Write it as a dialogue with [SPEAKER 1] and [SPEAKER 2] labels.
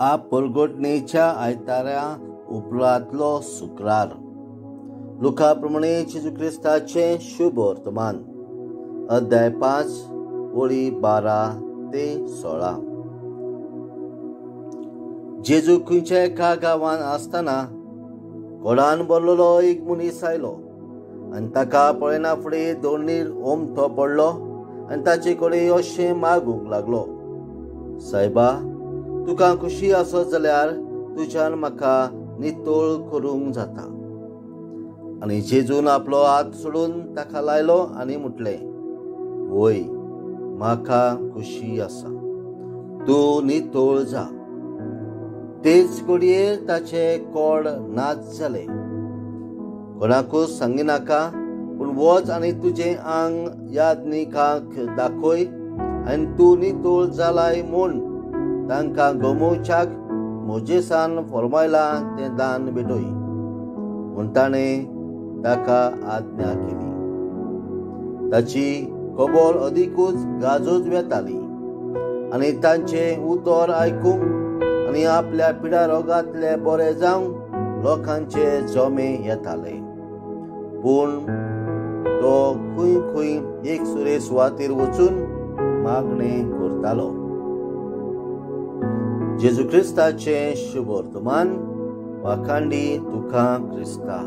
[SPEAKER 1] परगोटणेच्या आयतारा उपरांतलो शुक्रार. लुका प्रमाणे जेजू क्रिस्ताचे शुभ वर्तमान, अध्याय 5 वळी 12 ते 16. जेजू खंयच्या एका गांवांत आसतना घोडान भरलेलो एक मनीस आयलो आनी ताका पळयना फुडें दोळणीर ओमथो पडलो आनी ताचे कडेन अशें मागूंक लागलो, सायबा, तुका खुशी आसत जाल्यार तुज्यान म्हाका नितळ करूंक जाता. आनी जेजून आपलो हात सोडून ताका लायलो आनी म्हटलें, वय, म्हाका खुशी आसा, तूं नितळ जा. तेच घडये ताचे कोड नाच जाले. कोणाकूच सांगिनाका, पूण वच आनी तुजें आंग याजनिकाक दाखय आनी तूं नितळ जालाय म्हूण तांकां गमोवच्याक मोजेसान फर्मायलां तें दान भेटय. म्हूण ताणें ताका आज्ञा केली. ताची खबर अदीकूच गाजत वेताली आनी तांचें उतर आयकूंक आनी आपल्या पिडा रोगांतले बरे जावंक लोकांचे जमे येताले. पूण तो खंय खंय एक सुरे सुवातेर वचून मागणें करतालो. जेजू क्रिस्ताचे शुभ वर्तमान. वाखांडी तुका क्रिस्ता.